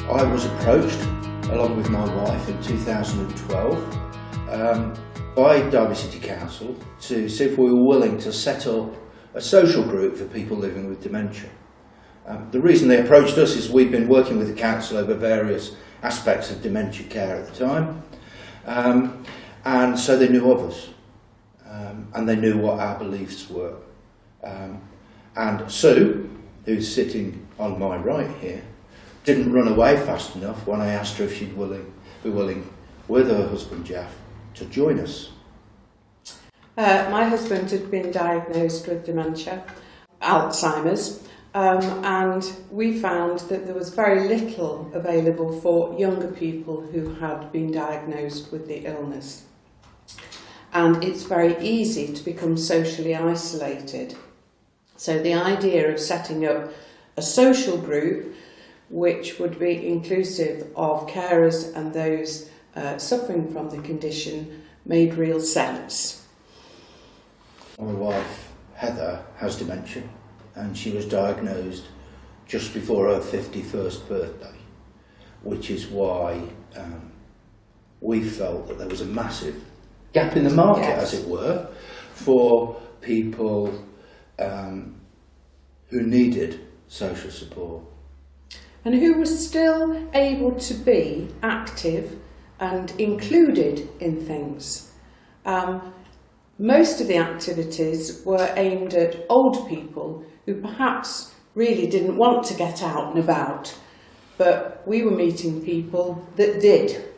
I was approached, along with my wife, in 2012 by Derby City Council to see if we were willing to set up a social group for people living with dementia. The reason they approached us is we'd been working with the council over various aspects of dementia care at the time, and so they knew of us, and they knew what our beliefs were. And Sue, who's sitting on my right here, didn't run away fast enough when I asked her if she'd be willing, with her husband Jeff, to join us. My husband had been diagnosed with dementia, Alzheimer's, and we found that there was very little available for younger people who had been diagnosed with the illness. And it's very easy to become socially isolated. So the idea of setting up a social group which would be inclusive of carers and those suffering from the condition made real sense. My wife, Heather, has dementia, and she was diagnosed just before her 51st birthday, which is why we felt that there was a massive gap in the market, yes, as it were, for people who needed social support. And who was still able to be active and included in things. Most of the activities were aimed at old people who perhaps really didn't want to get out and about, but we were meeting people that did.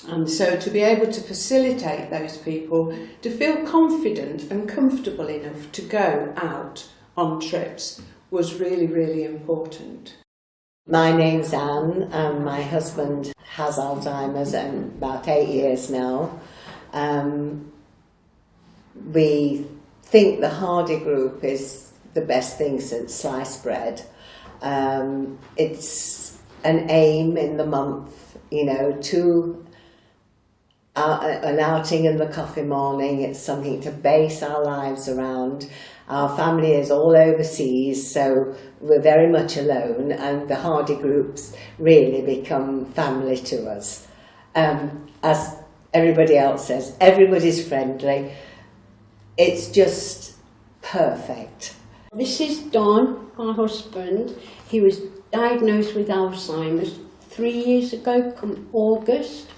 And so to be able to facilitate those people to feel confident and comfortable enough to go out on trips was really, really important. My name's Anne, and my husband has Alzheimer's and about 8 years now. We think the Hardy Group is the best thing since sliced bread. It's an aim in the month, to an outing in the coffee morning. It's something to base our lives around. Our family is all overseas, so we're very much alone, and the Hardy Groups really become family to us. As everybody else says, everybody's friendly. It's just perfect. This is Don, my husband. He was diagnosed with Alzheimer's 3 years ago, come August.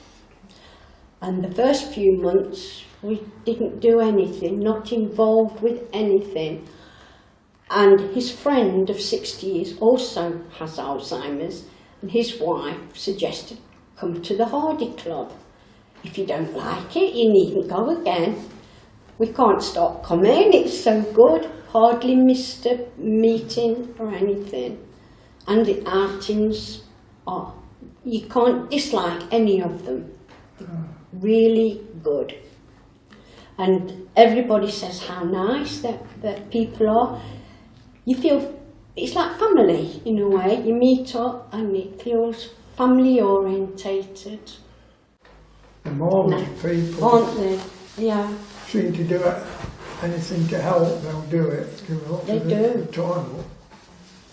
And the first few months we didn't do anything, not involved with anything. And his friend of 60 years also has Alzheimer's, and his wife suggested, come to the Hardy Club. If you don't like it, you needn't go again. We can't stop coming, it's so good. Hardly missed a meeting or anything. And the outings you can't dislike any of them. Really good. And everybody says how nice that people are. You feel it's like family in a way. You meet up and it feels family orientated. The marvellous people, aren't they? Yeah. Seem to do anything to help, they'll do it. They do. Time.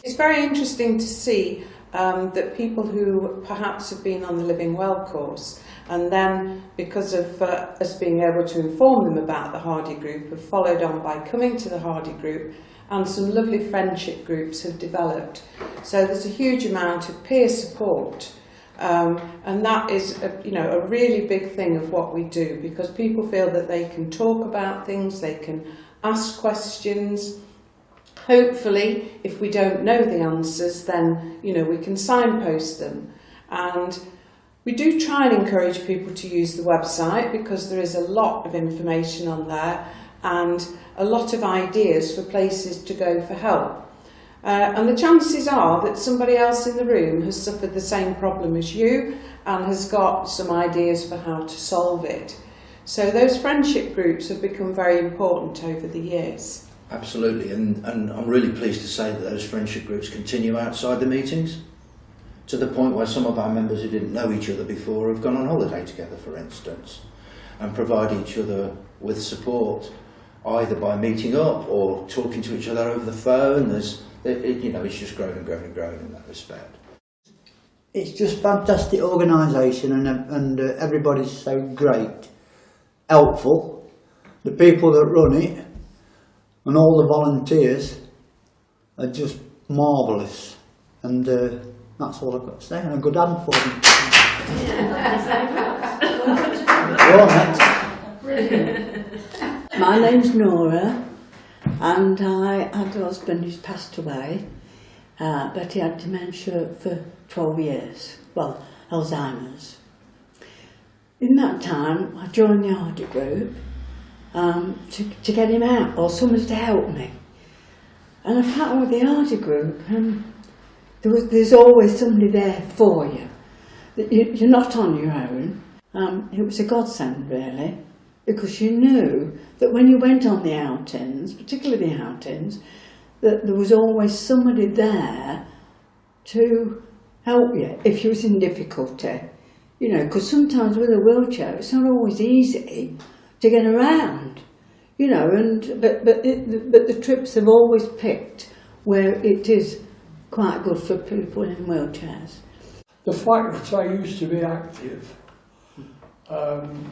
It's very interesting to see that people who perhaps have been on the Living Well course, and then because of us being able to inform them about the Hardy Group, have followed on by coming to the Hardy Group, and some lovely friendship groups have developed. So there's a huge amount of peer support, and that is a really big thing of what we do, because people feel that they can talk about things, they can ask questions. Hopefully, if we don't know the answers, then we can signpost them. And we do try and encourage people to use the website, because there is a lot of information on there and a lot of ideas for places to go for help. And the chances are that somebody else in the room has suffered the same problem as you and has got some ideas for how to solve it. So those friendship groups have become very important over the years. Absolutely, and I'm really pleased to say that those friendship groups continue outside the meetings, to the point where some of our members who didn't know each other before have gone on holiday together, for instance, and provide each other with support, either by meeting up or talking to each other over the phone. It's just grown and grown and grown in that respect. it's just fantastic organisation, and everybody's so great, helpful. The people that run it and all the volunteers are just marvellous, and that's all I've got to say. And a good hand for them. You're next. My name's Nora, and I had a husband who's passed away, but he had dementia for 12 years, well, Alzheimer's. In that time, I joined the Hardy Group to get him out, or somebody to help me. And I found with the Hardy Group, there's always somebody there for you. You're not on your own. It was a godsend, really, because you knew that when you went on the outings, particularly the outings, that there was always somebody there to help you if you was in difficulty. You know, because sometimes with a wheelchair, it's not always easy to get around. You know, but the trips have always picked where it is quite good for people in wheelchairs. The fact that I used to be active, and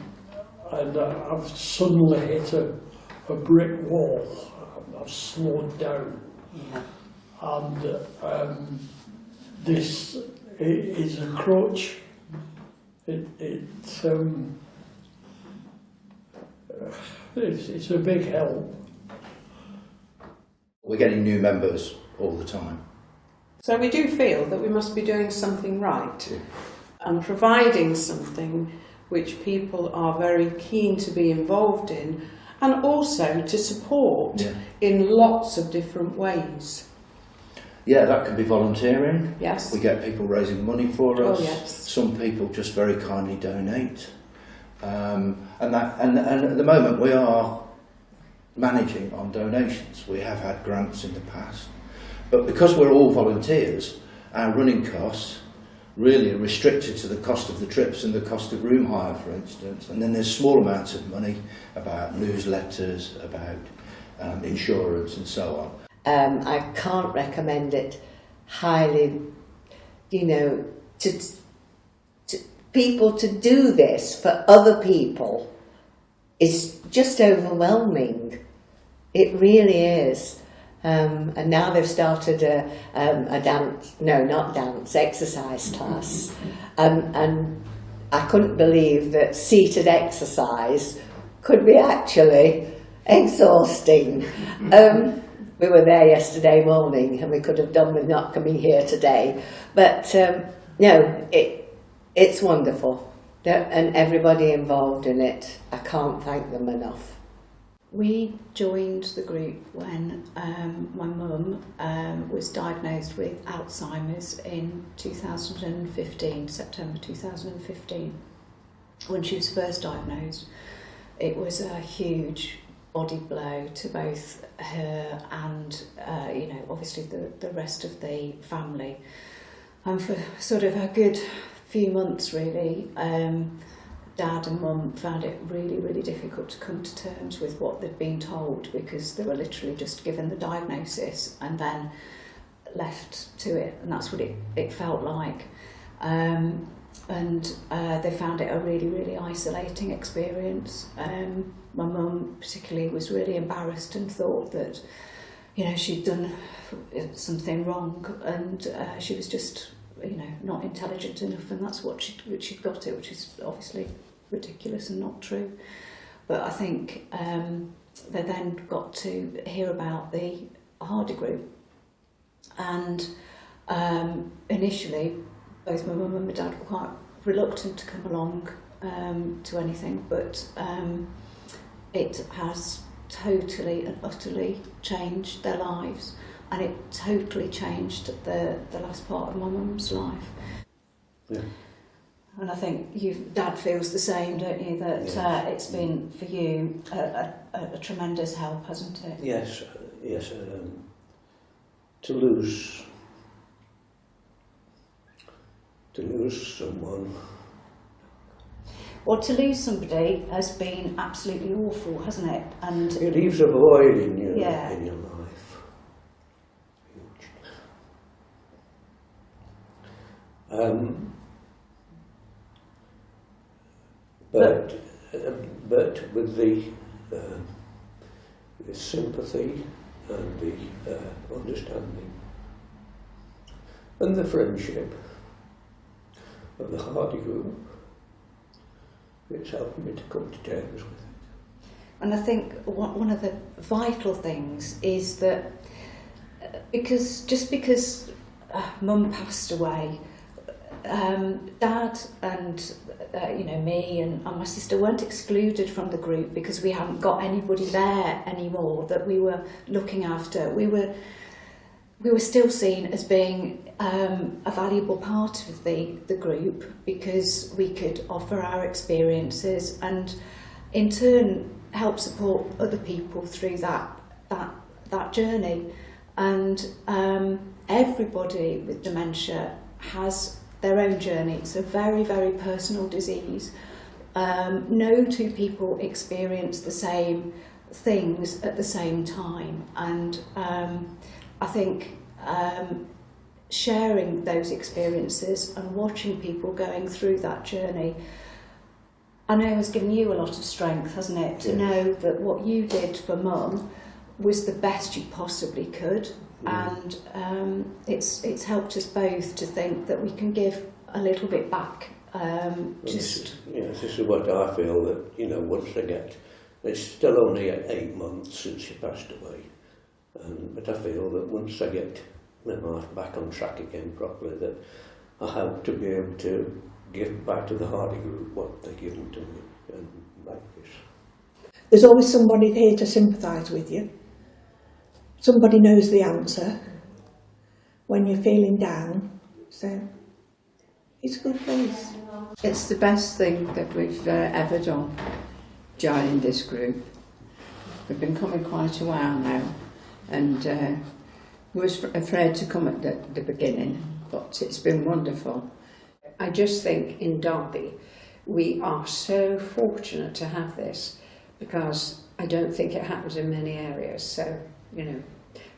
I've suddenly hit a brick wall. I've slowed down, and this is a crutch. It's a big help. We're getting new members all the time. So we do feel that we must be doing something right and providing something which people are very keen to be involved in and also to support in lots of different ways. Yeah, that can be volunteering. Yes. We get people raising money for us. Oh, yes. Some people just very kindly donate. And at the moment we are managing on donations. We have had grants in the past. But because we're all volunteers, our running costs really are restricted to the cost of the trips and the cost of room hire, for instance. And then there's small amounts of money about newsletters, about insurance and so on. I can't recommend it highly, you know, to people to do this for other people is just overwhelming. It really is. And now they've started exercise class. And I couldn't believe that seated exercise could be actually exhausting. We were there yesterday morning and we could have done with not coming here today. But no, it's wonderful. And everybody involved in it, I can't thank them enough. We joined the group when my mum was diagnosed with Alzheimer's in 2015, September 2015. When she was first diagnosed, it was a huge body blow to both her and, obviously the rest of the family. And for sort of a good few months, really, Dad and Mum found it really, really difficult to come to terms with what they'd been told, because they were literally just given the diagnosis and then left to it, and that's what it felt like. They found it a really, really isolating experience. My mum particularly was really embarrassed and thought that, she'd done something wrong, and she was just, not intelligent enough, and that's what she'd got it, which is obviously ridiculous and not true. But I think they then got to hear about the Hardy Group, and initially both my mum and my dad were quite reluctant to come along to anything, but it has totally and utterly changed their lives, and it totally changed the last part of my mum's life. Yeah. And I think Dad feels the same, don't you? That yes. It's been for you a tremendous help, hasn't it? Yes. To lose someone. Well, to lose somebody has been absolutely awful, hasn't it? And It leaves a void in your Yeah. in your life. But with the sympathy and the understanding and the friendship of the Hardy Group, it's helped me to come to terms with it. And I think one of the vital things is that because Mum passed away, Dad and me and my sister weren't excluded from the group because we hadn't got anybody there anymore that we were looking after. We were still seen as being a valuable part of the group because we could offer our experiences and in turn help support other people through that journey. And everybody with dementia has their own journey. It's a very, very personal disease. No two people experience the same things at the same time, and I think sharing those experiences and watching people going through that journey, I know has given you a lot of strength, hasn't it? To know that what you did for Mum was the best you possibly could. And it's helped us both to think that we can give a little bit back. This is what I feel, that once I get, it's still only 8 months since she passed away, but I feel that once I get my life back on track again properly, that I hope to be able to give back to the Hardy Group what they've given to me, and like this. There's always somebody here to sympathise with you. Somebody knows the answer when you're feeling down, so it's a good place. It's the best thing that we've ever done, joining this group. We've been coming quite a while now, and we was afraid to come at the beginning, but it's been wonderful. I just think in Derby we are so fortunate to have this, because I don't think it happens in many areas, so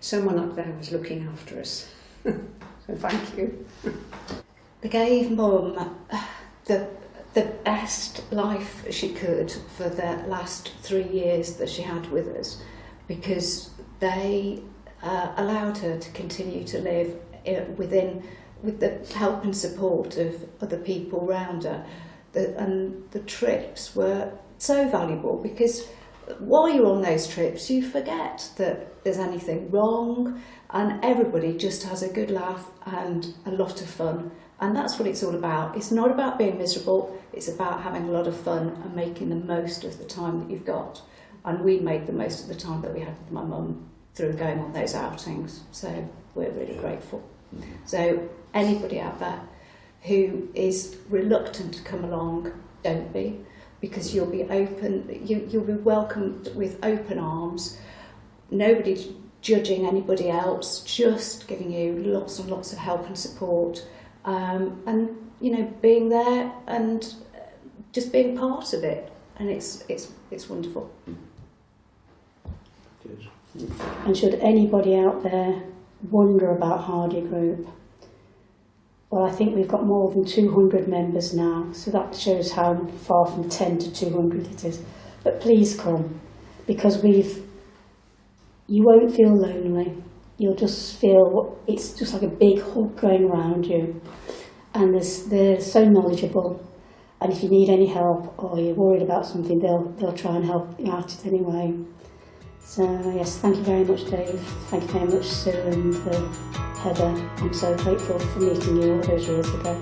someone up there was looking after us. So thank you. They gave Mum the best life she could for the last 3 years that she had with us, because they allowed her to continue to live with the help and support of other people around her. And the trips were so valuable, because while you're on those trips you forget that there's anything wrong, and everybody just has a good laugh and a lot of fun. And that's what it's all about. It's not about being miserable, it's about having a lot of fun and making the most of the time that you've got. And we made the most of the time that we had with my mum through going on those outings, so we're really grateful. So anybody out there who is reluctant to come along, don't be, because you'll be welcomed with open arms. Nobody's judging anybody else, just giving you lots and lots of help and support, and being there and just being part of it, and it's wonderful. And should anybody out there wonder about Hardy Group, well, I think we've got more than 200 members now, so that shows how far from 10 to 200 it is. But please come, because you won't feel lonely. You'll just feel it's just like a big hug going around you, and they're so knowledgeable. And if you need any help or you're worried about something, they'll try and help you out in any way. So yes, thank you very much, Dave. Thank you very much, Sue and Heather. I'm so grateful for meeting you all those years ago.